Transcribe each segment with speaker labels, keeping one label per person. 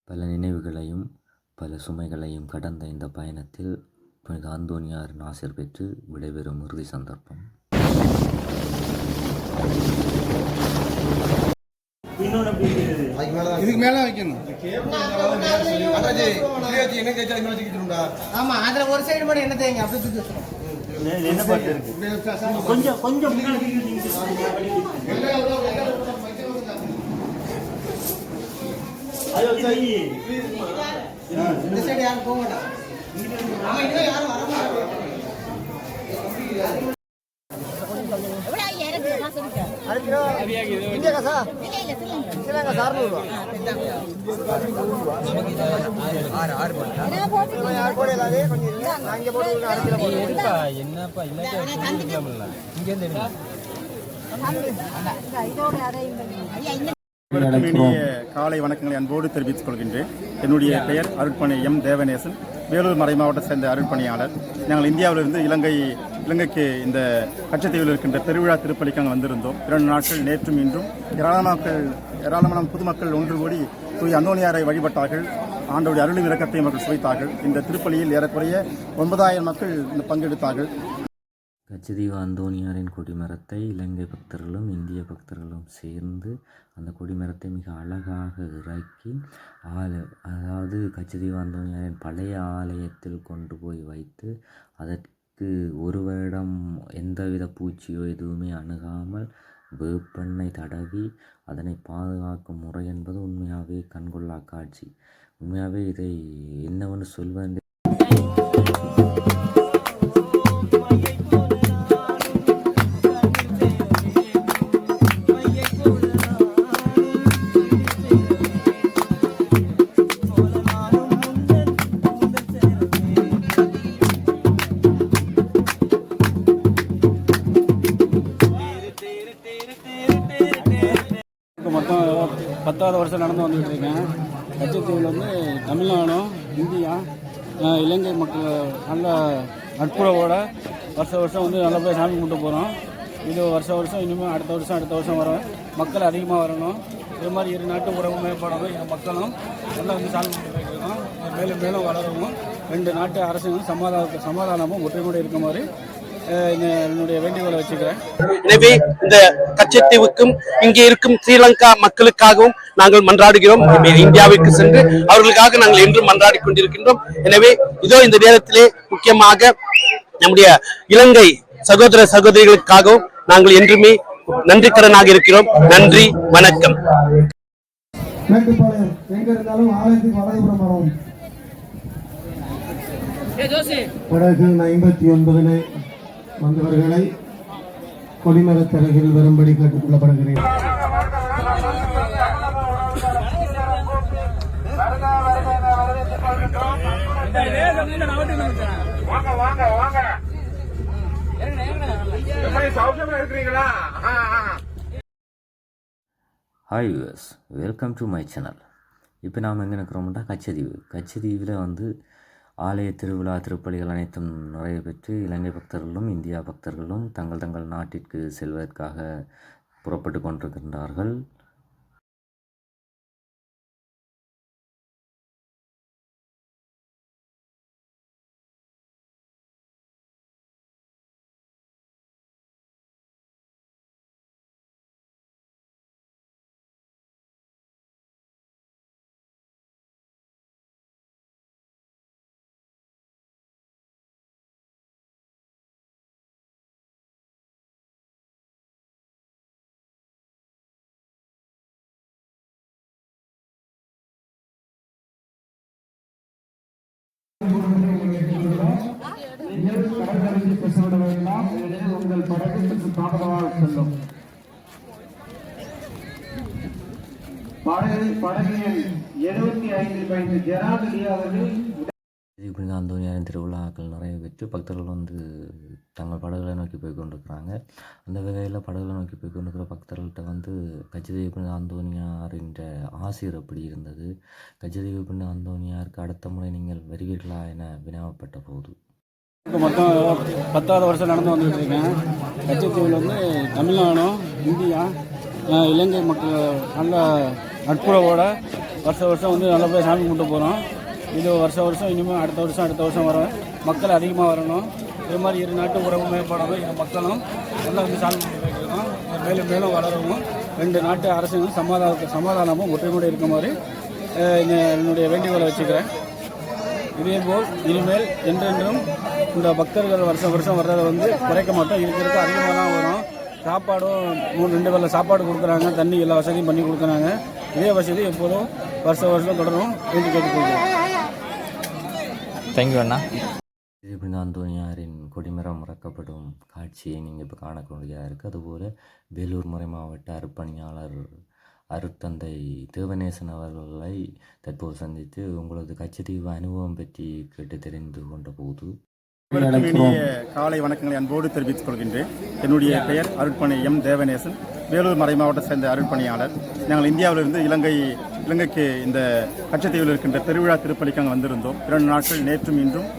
Speaker 1: பல நினைவுகளையும் பல சுமைகளையும் கடந்த இந்த பயணத்தில் புனித அந்தோனியாரின் ஆசிர் பெற்று விடைபெறும் இறுதி சந்தர்ப்பம்.
Speaker 2: இதுக்கு மேல வைக்கணும். ஆமா, அதுல ஒரு சைடு மட்டும் என்ன தேங்க அப்படி கொஞ்சம் கொஞ்சம் இந்த சைடு யாரும் போக மாட்டாங்க. ஆமா, இன்னும் யாரும் வர மாட்டாங்க.
Speaker 3: காலை வணக்கங்களை அன்போடு தெரிவித்துக் கொள்கின்றேன். என்னுடைய பெயர் அருட்பணி எம் தேவநேசன், வேலூர் மறை மாவட்டத்தை சேர்ந்த அருட்பணியாளர். நாங்கள் இந்தியாவிலிருந்து இலங்கைக்கு இந்த கச்சத்தீவில் இருக்கின்ற பெருவிழா திருப்பலிக்கு அங்கே வந்திருந்தோம். 2 நாட்கள் நேற்றும் இன்றும் ஏராளமான பொதுமக்கள் ஒன்று கூடி தூய அந்தோனியாரை வழிபட்டார்கள். ஆண்டவருடைய அருளும் இரக்கத்தையும் அவர்கள் சுவைத்தார்கள். இந்த திருப்பலியில் ஏறக்குறைய 9000 மக்கள் பங்கெடுத்தார்கள்.
Speaker 1: கச்சதீவு அந்தோனியாரின் கொடிமரத்தை இலங்கை பக்தர்களும் இந்திய பக்தர்களும் சேர்ந்து அந்த கொடிமரத்தை மிக அழகாக இறக்கி அதாவது கச்சதீவு அந்தோனியாரின் பழைய ஆலயத்தில் கொண்டு போய் வைத்து அதற்கு ஒரு வருடம் எந்தவித பூச்சியோ எதுவுமே அணுகாமல் வேப்பெண்ணெய் தடவி அதனை பாதுகாக்கும் முறை என்பது உண்மையாகவே கண்கொள்ளா காட்சி. உண்மையாகவே இதை என்னவென்று சொல்வது
Speaker 4: மொத்தம் 10வது வருஷம் நடந்து வந்துகிட்டு இருக்கேன். கச்சத்தீவில் வந்து தமிழ்நாடு, இந்தியா, இலங்கை மக்கள் நல்ல நட்புறவோட வருஷம் வந்து நல்லபடியாக சாமி கும்பிட்டு போகிறோம். இது வருஷம் இனிமேல் அடுத்த வருஷம் வரும். மக்கள் அதிகமாக வரணும். இது மாதிரி 2 நாட்டு உறவு மேம்படணும். எங்கள் மக்களும் நல்லா வந்து சாமி கும்பிட்டு போய்க்கிறோம். மேலும் வளரவும் 2 நாட்டு அரசுகளும் சமாதானமும் ஒற்றுமையோடு இருக்க மாதிரி என்னுடைய வேண்டுகோளை வச்சுக்கிறேன்.
Speaker 5: எனவே இந்த கச்சத்தீவுக்கும் இங்கே இருக்கும் ஸ்ரீலங்கா மக்களுக்காகவும் நாங்கள் மன்றாடுகிறோம். இந்தியாவிற்கு சென்று அவர்களுக்காக நாங்கள் என்றும் மன்றாடி கொண்டிருக்கின்றோம். எனவே இதோ இந்த நேரத்திலே முக்கியமாக நம்முடைய இலங்கை சகோதர சகோதரிகளுக்காகவும் நாங்கள் என்றுமே நன்றிக்கடனாக இருக்கிறோம். நன்றி, வணக்கம்.
Speaker 6: படகு 59 வந்தவர்களை கொடிமரத்தருகில் வரும்படி கேட்டுக் கொள்ளப்படுகிறேன்.
Speaker 1: Hi viewers, welcome to my channel. இப்போ நாம் எங்கே இருக்கிறோம்னா கச்சதீவில் வந்து ஆலய திருவிழா திருப்பலிகள் அனைத்தும் நிறைவேற்றி இலங்கை பக்தர்களும் இந்தியா பக்தர்களும் தங்கள் நாட்டிற்கு செல்வதற்காக புறப்பட்டு கொண்டிருக்கின்றார்கள்.
Speaker 6: உங்கள் படகு சற்று தாமதமாக செல்லும். படகில் 75 வயது ஜெரால்டி அவர்கள்
Speaker 1: அந்தோனியாரின் திருவிழாக்கள் நிறைய பெற்று பக்தர்கள் வந்து தங்கள் படகுகளை நோக்கி போய் கொண்டிருக்கிறாங்க. அந்த வகையில் படகுகளை நோக்கி போய் கொண்டிருக்கிற பக்தர்கள்ட்ட வந்து கச்சதீவு அந்தோனியாரின் ஆசிர் எப்படி இருந்தது, கச்சதீவு அந்தோனியாருக்கு அடுத்த முறை நீங்கள் வருவீர்களா என வினாவப்பட்ட போது
Speaker 4: மொத்தம் 10வது வருஷம் நடந்து வந்துகிட்டு இருக்கேன். கச்சத்தீவில் வந்து தமிழ்நாடு, இந்தியா, இலங்கை மக்கள் நல்ல நட்புறவோட வருஷம் வந்து நல்லபடியாக சாமி கும்பிட்டு போகிறோம். இது வருஷம் இனிமேல் அடுத்த வருஷம் வர மக்கள் அதிகமாக வரணும். இது மாதிரி இரு நாட்டு உறவு மேம்படணும். இந்த மக்களும் நல்லா வந்து சாமி கும்பிட்டு இருக்கணும். மேலும் மேலும் வளரவும் 2 நாட்டு அரசுகளும் சமாதானமும் ஒற்றுமையோடு இருக்க மாதிரி என்னுடைய வேண்டுகோளை வச்சுக்கிறேன். இதேபோல் இனிமேல் என்றென்றும் இந்த பக்தர்கள் வருஷம் வர்றதை வந்து குறைக்க மாட்டோம். இருக்கிறதுக்கு அதிகமாக தான் வரும். சாப்பாடும் 2 வேளை சாப்பாடு கொடுக்குறாங்க, தண்ணி எல்லா வசதியும் பண்ணி கொடுக்குறாங்க. இதே வசதி எப்போதும் வருஷம் தொடரும் என்று கேட்டுக்கொள்கிறேன்.
Speaker 1: தேங்க்யூ அண்ணா. புனித அந்தோனியாரின் கொடிமரம் இறக்கப்படும் காட்சியை நீங்கள் இப்போ காணக்கூடியதாக இருக்குது. அதுபோல் வேலூர் மறை மாவட்ட அர்ப்பணியாளர் அருட்தந்தை தேவநேசன் அவர்களை தற்போது சந்தித்து உங்களது கச்சதீவு அனுபவம் பற்றி கேட்டு தெரிந்து கொண்ட போது
Speaker 3: காலை வணக்கங்களை அன்போடு தெரிவித்துக் கொள்கின்றேன். என்னுடைய பெயர் அருட்பணி எம் தேவநேசன், வேலூர் மறை மாவட்டத்தை சேர்ந்த அருட்பணியாளர். நாங்கள் இந்தியாவிலிருந்து இலங்கைக்கு இந்த கச்சத்தீவில் இருக்கின்ற பெருவிழா திருப்பலிக்கு அங்கே வந்திருந்தோம். 2 நாட்கள் நேற்றும் இன்றும்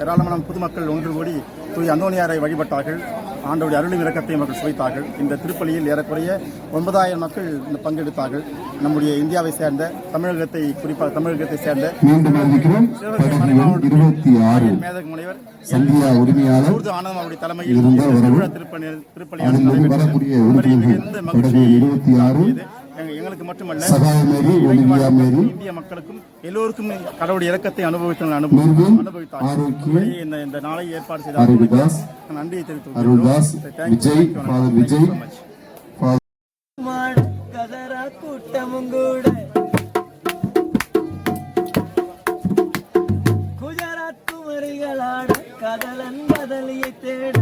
Speaker 3: ஏராளமான பொதுமக்கள் ஒன்று கூடி தூய் அந்தோனியாரை வழிபட்டார்கள். ஆண்டவருடைய அருளும் இரக்கத்தையும் அவர்கள் சுவைத்தார்கள். இந்த திருப்பலியில் ஏறக்குறைய 9000 மக்கள் பங்கெடுத்தார்கள். நம்முடைய இந்தியாவை சேர்ந்த குறிப்பாக தமிழகத்தை சேர்ந்த மேதக முனைவர் ஊர்து ஆனந்தம் அவருடைய தலைமையில் திருப்பலியானது நடைபெற்றது. மகிழ்ச்சி எங்களுக்கு மட்டுமல்ல இந்திய மக்களுக்கும் எல்லோருக்கும் கடவுளுடைய இரக்கத்தை அனுபவித்தார்கள். இந்த நாளை ஏற்பாடு செய்த நன்றியை
Speaker 7: குஜராத் குமரிகளாட கதலன் கதலியை தேட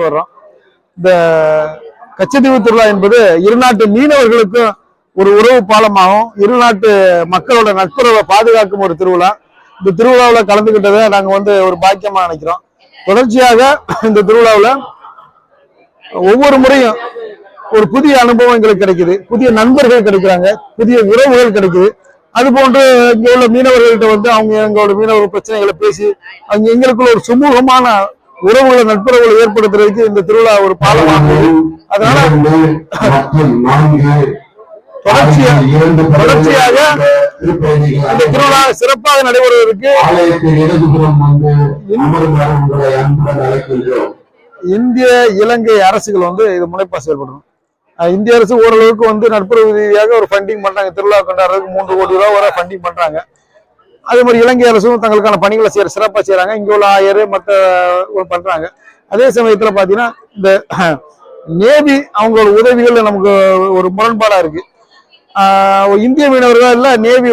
Speaker 8: வர்றோம். இந்த கச்சத்தீவு திருவிழா என்பது இரு நாட்டு மீனவர்களுக்கும் ஒரு உறவு பாலமாகவும் இரு நாட்டு மக்களோட நட்புறவை பாதுகாக்கும் ஒரு திருவிழா. இந்த திருவிழாவில் கலந்துக்கிட்டதை நாங்கள் ஒரு பாக்கியமா நினைக்கிறோம். தொடர்ச்சியாக இந்த திருவிழாவில் ஒவ்வொரு முறையும் ஒரு புதிய அனுபவம் எங்களுக்கு கிடைக்குது, புதிய நண்பர்கள் கிடைக்கிறாங்க, புதிய உறவுகள் கிடைக்குது. அது போன்று இங்க உள்ள மீனவர்கள்ட்ட அவங்க எங்களோட மீனவர் பிரச்சனைகளை பேசி எங்களுக்குள்ள ஒரு சுமூகமான உறவுகளை நட்புறவுகளை ஏற்படுத்துறதுக்கு இந்த திருவிழா ஒரு பாலமாகும். அதனால தொடர்ச்சியாக இந்த திருவிழா சிறப்பாக நடைபெறுவதற்கு இந்திய இலங்கை அரசுகள் இது முனைப்பா செயல்படணும். இந்திய அரசு ஓரளவுக்கு நட்புறவு ரீதியாக ஒரு ஃபண்டிங் பண்றாங்க. திருவிழா கொண்டாடுறதுக்கு 3 கோடி ரூபாய் வரை ஃபண்டிங் பண்றாங்க. அதே மாதிரி இலங்கை அரசும் தங்களுக்கான பணிகளை சிறப்பாக செய்யறாங்க. இங்க உள்ள ஆயர் மற்ற பண்றாங்க. அதே சமயத்துல பாத்தீங்கன்னா இந்த நேவி அவங்களோட உதவிகள் நமக்கு ஒரு முரண்பாடா இருக்கு. இந்திய மீனவர்கள் நேவி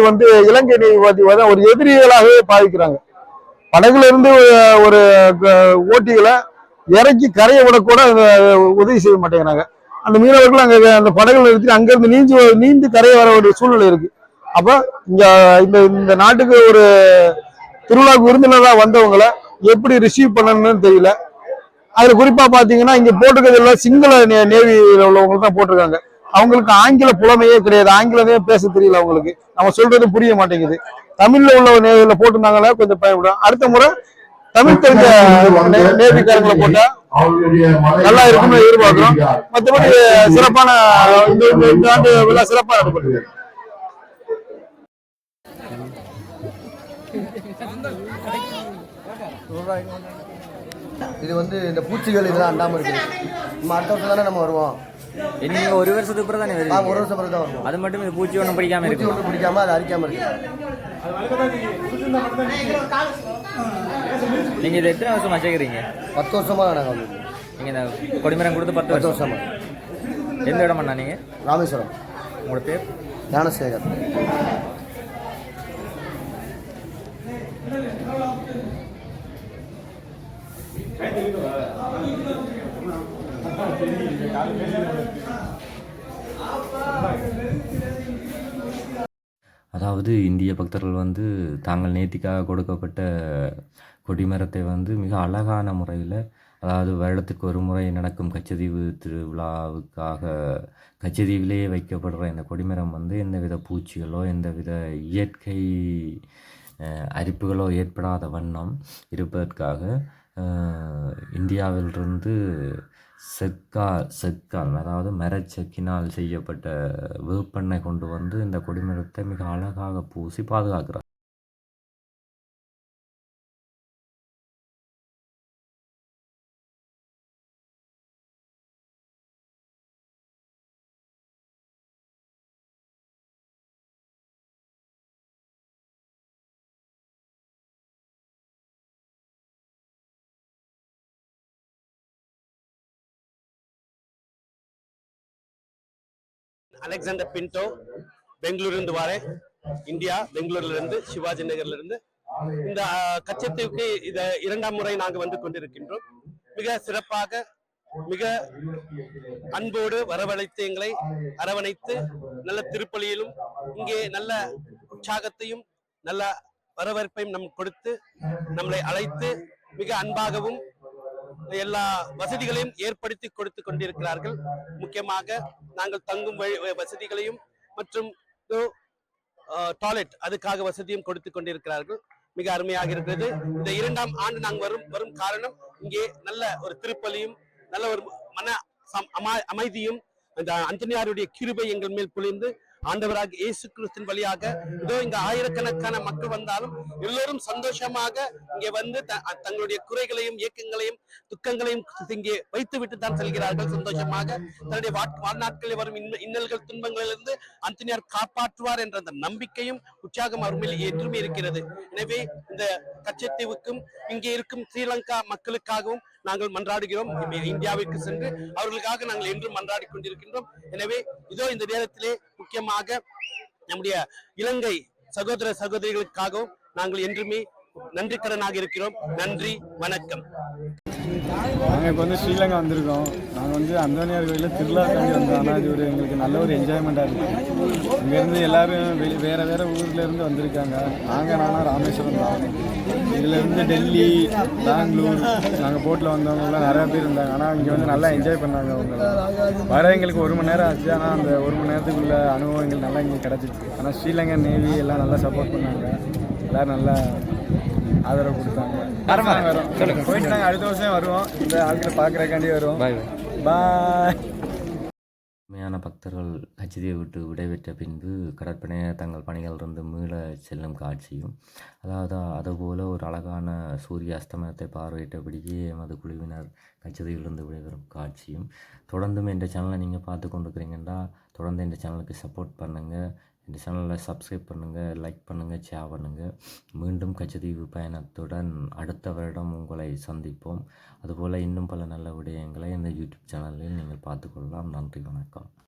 Speaker 8: இலங்கை நேவி பார்த்தீங்கன்னா ஒரு எதிரிகளாகவே பாவிக்கிறாங்க. படகுல இருந்து ஒரு ஓட்டிகளை இறக்கி கரையை விடக்கூட உதவி செய்ய மாட்டேங்கிறாங்க. அந்த மீனவர்கள் அங்க அந்த படகுல நிறுத்தி அங்கிருந்து நீந்தி கரையை வர ஒரு சூழ்நிலை இருக்கு. அப்ப இந்த நாட்டுக்கு ஒரு திருவிழாவுக்கு விருந்தினராக வந்தவங்களை எப்படி ரிசீவ் பண்ணணும்னு தெரியல. அதுல குறிப்பா பாத்தீங்கன்னா இங்க போட்டிருக்கிறதுல சிங்கள நேவியில உள்ளவங்க தான் போட்டிருக்காங்க. அவங்களுக்கு ஆங்கில புலமையே கிடையாது, ஆங்கிலமே பேச தெரியல அவங்களுக்கு. நம்ம சொல்றது புரிய மாட்டேங்குது. தமிழ்ல உள்ள நேவியில போட்டிருந்தாங்களா கொஞ்சம் பயன்படும். அடுத்த முறை தமிழ் தெரிஞ்ச நேவிக்காரங்களை போட்டா நல்லா இருக்கும்னு எதிர்பார்க்கிறோம். மற்றபடி சிறப்பான இந்த ஆண்டு விழா சிறப்பாக நடைபெற்றது.
Speaker 2: இது இந்த பூச்சிகள் இதெல்லாம் அண்டாமல் இருக்குது. நம்ம அடுத்த வருஷம் தானே நம்ம வருவோம்.
Speaker 1: நீங்கள் 1 வருஷத்துக்கு பிறகு தானே வருவீங்க?
Speaker 2: 1 வருஷம் பிறகு தான் வருவோம்.
Speaker 1: அது மட்டும் இது பூச்சி ஒன்றும் பிடிக்காம இருக்கு.
Speaker 2: பூச்சி ஒன்றும் பிடிக்காம அது அரிக்காமல் இருக்கு.
Speaker 1: நீங்கள் இதை எத்தனை வருஷமா சேர்க்குறீங்க?
Speaker 2: 10 வருஷமா நாங்கள் வந்து
Speaker 1: நீங்கள் இந்த கொடிமரம் கொடுத்து 10
Speaker 2: வருஷமா.
Speaker 1: எந்த இடம் பண்ணா நீங்கள்?
Speaker 2: ராமேஸ்வரம்.
Speaker 1: உங்களோட பேர்?
Speaker 2: ஞானசேகர்.
Speaker 1: அதாவது இந்திய பக்தர்கள் வந்து தாங்கள் நேர்த்திக்காக கொடுக்கப்பட்ட கொடிமரத்தை வந்து மிக அழகான முறையில், அதாவது வருடத்துக்கு ஒரு முறை நடக்கும் கச்சதீவு திருவிழாவுக்காக கச்சதீவிலேயே வைக்கப்படுற இந்த கொடிமரம் வந்து எந்தவித பூச்சிகளோ எந்தவித இயற்கை அரிப்புகளோ ஏற்படாத வண்ணம் இருப்பதற்காக இந்தியாவிலிருந்து செக்கால் அதாவது மரச்செக்கினால் செய்யப்பட்ட வேப்பெண்ணெய் கொண்டு வந்து இந்த கொடிமரத்தை மிக அழகாக பூசி பாதுகாக்கிறார்.
Speaker 5: அலெக்சாண்டர் பின்டோ, பெங்களூரிலிருந்து வரேன். இந்தியா, பெங்களூர்ல இருந்து, சிவாஜி நகர்ல இருந்து. இந்த கச்சத்தீவுக்கு இத 2ஆம் முறை நாங்கள் வந்து கொண்டிருக்கின்றோம். மிக சிறப்பாக, மிக அன்போடு வரவழைத்து எங்களை அரவணைத்து நல்ல திருப்பலியிலும் இங்கே நல்ல உற்சாகத்தையும் நல்ல வரவேற்பையும் நம் கொடுத்து நம்மளை அழைத்து மிக அன்பாகவும் எல்லா வசதிகளையும் ஏற்படுத்தி கொடுத்து கொண்டிருக்கிறார்கள். முக்கியமாக நாங்கள் தங்கும் வசதிகளையும் மற்றும் டாய்லெட் அதுக்காக வசதியும் கொடுத்து கொண்டிருக்கிறார்கள். மிக அருமையாக இருக்கிறது. இந்த 2ஆம் ஆண்டு நாங்கள் வரும் காரணம் இங்கே நல்ல ஒரு திருப்பலியும் நல்ல ஒரு மன அமைதியும் அந்த அந்தனியாருடைய கிருபை எங்கள் மேல் பொழிந்து ஆண்டவராக இயேசு கிறிஸ்துவின் வழியாக இதோ இங்க ஆயிரக்கணக்கான மக்கள் வந்தாலும் எல்லோரும் சந்தோஷமாக இங்கே வந்து தங்களுடைய குறைகளையும் இயக்கங்களையும் துக்கங்களையும் இங்கே வைத்துவிட்டு தான் செல்கிறார்கள். சந்தோஷமாக தன்னுடைய வாழ்நாட்களில் வரும் இன்னல்கள் துன்பங்களிலிருந்து அந்தனியார் காப்பாற்றுவார் என்ற அந்த நம்பிக்கையும் உற்சாகம் அவர் மேல் என்றுமே இருக்கிறது. எனவே இந்த கச்சத்தீவுக்கும் இங்கே இருக்கும் ஸ்ரீலங்கா மக்களுக்காகவும் நாங்கள் மன்றாடுகிறோம். இந்தியாவிற்கு சென்று அவர்களுக்காக நாங்கள் என்றும் மன்றாடி கொண்டிருக்கின்றோம். எனவே இதோ இந்த நேரத்திலே முக்கியமாக நம்முடைய இலங்கை சகோதர சகோதரிகளுக்காகவும் நாங்கள் என்றுமே நன்றிக்கடனாக இருக்கிறோம். நன்றி, வணக்கம்.
Speaker 4: நாங்கள் இப்போ வந்து ஸ்ரீலங்கா வந்திருக்கோம். நாங்கள் வந்து அந்தோனியார் கோயிலில் திருவிழாக்காண்டி வந்தோம். ஆனால் இது எங்களுக்கு நல்ல ஒரு என்ஜாய்மெண்ட்டாக இருக்குது. இங்கேருந்து எல்லோரும் வேறு ஊர்லேருந்து வந்திருக்காங்க. நானும் ராமேஸ்வரம் தான். இதிலேருந்து டெல்லி, பெங்களூர் நாங்கள் போட்டில் வந்தவங்களாம் நிறையா பேர் இருந்தாங்க. ஆனால் இங்கே வந்து நல்லா என்ஜாய் பண்ணாங்க. அவங்க வர எங்களுக்கு 1 மணி நேரம் ஆச்சு. ஆனால் அந்த 1 மணி நேரத்துக்குள்ள அனுபவம் எங்களுக்கு நல்லா இங்கே கிடச்சிச்சு. ஆனால் ஸ்ரீலங்கா நேவி எல்லாம் நல்லா சப்போர்ட் பண்ணாங்க. எல்லோரும் நல்லா ஆதரவு கொடுத்தாங்க. போயிட்டு நாங்கள் அடுத்த வருஷம் வருவோம். இந்த ஆட்களை பார்க்குறக்காண்டி வருவோம். பாய்.
Speaker 1: உண்மையான பக்தர்கள் கச்சதீவை விட்டு விடைபெற்ற பின்பு கடற்படையை தங்கள் பணிகளிலிருந்து மீள செல்லும் காட்சியும், அதாவது அதுபோல ஒரு அழகான சூரிய அஸ்தமனத்தை பார்வையிட்டபடியே எமது குழுவினர் கச்சதீவிலிருந்து விடைபெறும் காட்சியும் தொடர்ந்தும் இந்த சேனலை நீங்கள் பார்த்து கொண்டிருக்கிறீங்கன்னா தொடர்ந்து இந்த சேனலுக்கு சப்போர்ட் பண்ணுங்கள். இந்த சேனலில் சப்ஸ்கிரைப் பண்ணுங்கள், லைக் பண்ணுங்கள், ஷேர் பண்ணுங்கள். மீண்டும் கச்சதீவு பயணத்துடன் அடுத்த வருடம் உங்களை சந்திப்போம். அதுபோல் இன்னும் பல நல்ல விடயங்களை இந்த யூடியூப் சேனலில் நீங்கள் பார்த்துக்கொள்ளலாம். நன்றி, வணக்கம்.